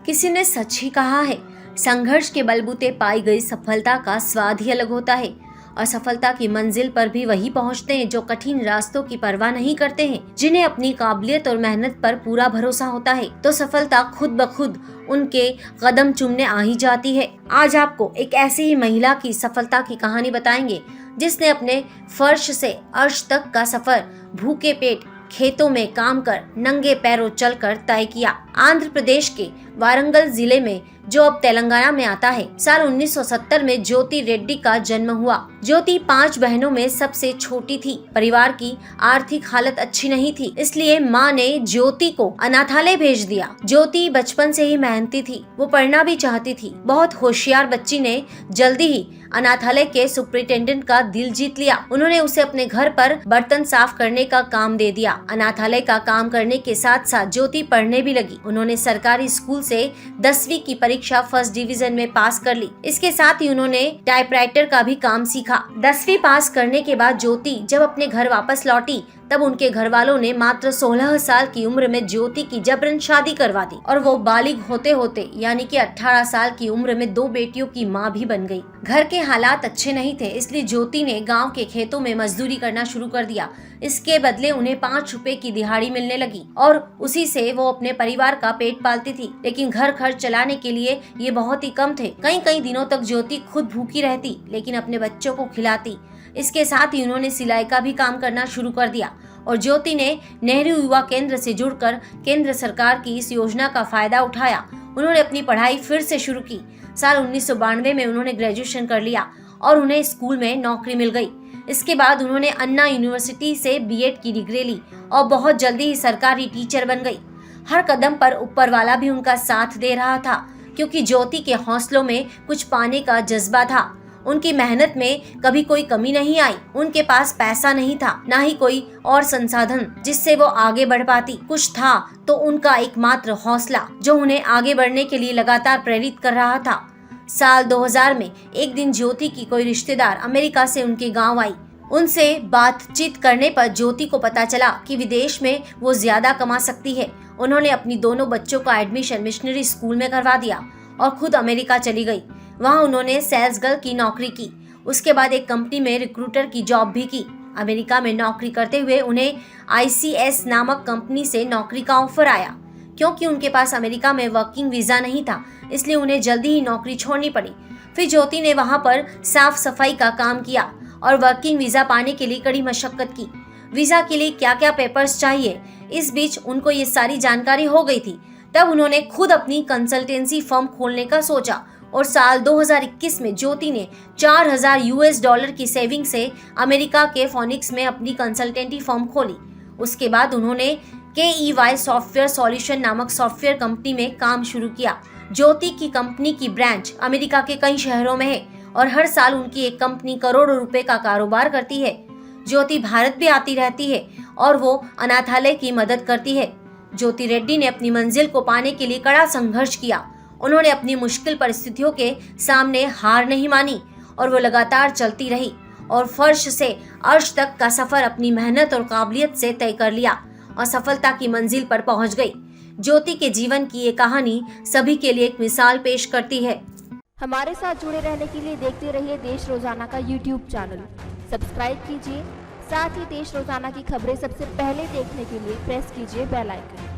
किसी ने सच ही कहा है, संघर्ष के बलबूते पाई गई सफलता का स्वाद ही अलग होता है। असफलता की मंजिल पर भी वही पहुंचते हैं जो कठिन रास्तों की परवाह नहीं करते हैं, जिन्हें अपनी काबिलियत और मेहनत पर पूरा भरोसा होता है तो सफलता खुद ब खुद उनके कदम चूमने आ ही जाती है। आज आपको एक ऐसी ही महिला की सफलता की कहानी बताएंगे जिसने अपने फर्श से अर्श तक का सफर भूखे पेट खेतों में काम कर नंगे पैरों चलकर तय किया। आंध्र प्रदेश के वारंगल जिले में, जो अब तेलंगाना में आता है, साल 1970 में ज्योति रेड्डी का जन्म हुआ। ज्योति 5 बहनों में सबसे छोटी थी। परिवार की आर्थिक हालत अच्छी नहीं थी, इसलिए माँ ने ज्योति को अनाथालय भेज दिया। ज्योति बचपन से ही मेहनती थी, वो पढ़ना भी चाहती थी। बहुत होशियार बच्ची ने जल्दी ही अनाथालय के सुपरिटेंडेंट का दिल जीत लिया। उन्होंने उसे अपने घर पर बर्तन साफ करने का काम दे दिया। अनाथालय का काम करने के साथ साथ ज्योति पढ़ने भी लगी। उन्होंने सरकारी स्कूल से 10वीं की परीक्षा फर्स्ट डिवीजन में पास कर ली। इसके साथ ही उन्होंने टाइपराइटर का भी काम सीखा। 10वीं पास करने के बाद ज्योति जब अपने घर वापस लौटी तब उनके घर वालों ने मात्र 16 साल की उम्र में ज्योति की जबरन शादी करवा दी और वो बालिग होते होते यानी कि 18 साल की उम्र में 2 बेटियों की मां भी बन गई। घर के हालात अच्छे नहीं थे, इसलिए ज्योति ने गांव के खेतों में मजदूरी करना शुरू कर दिया। इसके बदले उन्हें 5 रुपए की दिहाड़ी मिलने लगी और उसी से वो अपने परिवार का पेट पालती थी। लेकिन घर खर्च चलाने के लिए ये बहुत ही कम थे। कई दिनों तक ज्योति खुद भूखी रहती लेकिन अपने बच्चों को खिलाती। इसके साथ ही उन्होंने सिलाई का भी काम करना शुरू कर दिया और ज्योति ने नेहरू युवा केंद्र से जुड़कर केंद्र सरकार की इस योजना का फायदा उठाया। उन्होंने अपनी पढ़ाई फिर से शुरू की। साल 1992 में उन्होंने ग्रेजुएशन कर लिया और उन्हें स्कूल में नौकरी मिल गई। इसके बाद उन्होंने अन्ना यूनिवर्सिटी से बीएड की डिग्री ली और बहुत जल्दी ही सरकारी टीचर बन गई। हर कदम पर ऊपर वाला भी उनका साथ दे रहा था, क्योंकि ज्योति के हौसलों में कुछ पाने का जज्बा था। उनकी मेहनत में कभी कोई कमी नहीं आई। उनके पास पैसा नहीं था, ना ही कोई और संसाधन जिससे वो आगे बढ़ पाती। कुछ था तो उनका एकमात्र हौसला, जो उन्हें आगे बढ़ने के लिए लगातार प्रेरित कर रहा था। साल 2000 में एक दिन ज्योति की कोई रिश्तेदार अमेरिका से उनके गांव आई। उनसे बातचीत करने पर ज्योति को पता चला कि विदेश में वो ज्यादा कमा सकती है। उन्होंने अपनी दोनों बच्चों का एडमिशन मिशनरी स्कूल में करवा दिया और खुद अमेरिका चली गई। वहाँ उन्होंने सेल्स गर्ल की नौकरी की। उसके बाद एक कंपनी में रिक्रूटर की जॉब भी की। अमेरिका में नौकरी करते हुए उन्हें ICS नामक कंपनी से नौकरी का ऑफर आया। क्योंकि उनके पास अमेरिका में वर्किंग वीजा नहीं था, इसलिए उन्हें जल्दी ही नौकरी छोड़नी पड़ी। फिर ज्योति ने वहाँ पर साफ सफाई का काम किया और वर्किंग वीजा पाने के लिए कड़ी मशक्कत की। वीजा के लिए क्या क्या पेपर्स चाहिए, इस बीच उनको ये सारी जानकारी हो गई थी। तब उन्होंने खुद अपनी कंसल्टेंसी फर्म खोलने का सोचा और साल 2021 में ज्योति ने $4000 की सेविंग से अमेरिका के फोनिक्स में अपनी कंसल्टेंटी फर्म खोली। उसके बाद उन्होंने KEY सॉफ्टवेयर सॉल्यूशन नामक सॉफ्टवेयर कंपनी में काम शुरू किया। ज्योति की कंपनी की ब्रांच अमेरिका के कई शहरों में है और हर साल उनकी एक कंपनी करोड़ों रुपए का कारोबार करती है। ज्योति भारत भी आती रहती है और वो अनाथालय की मदद करती है। ज्योति रेड्डी ने अपनी मंजिल को पाने के लिए कड़ा संघर्ष किया। उन्होंने अपनी मुश्किल परिस्थितियों के सामने हार नहीं मानी और वो लगातार चलती रही और फर्श से अर्श तक का सफर अपनी मेहनत और काबिलियत से तय कर लिया और सफलता की मंजिल पर पहुंच गई। ज्योति के जीवन की ये कहानी सभी के लिए एक मिसाल पेश करती है। हमारे साथ जुड़े रहने के लिए देखते रहिए देश रोजाना का YouTube चैनल। सब्सक्राइब कीजिए, साथ ही देश रोजाना की खबरें सबसे पहले देखने के लिए प्रेस कीजिए बेल आइकन।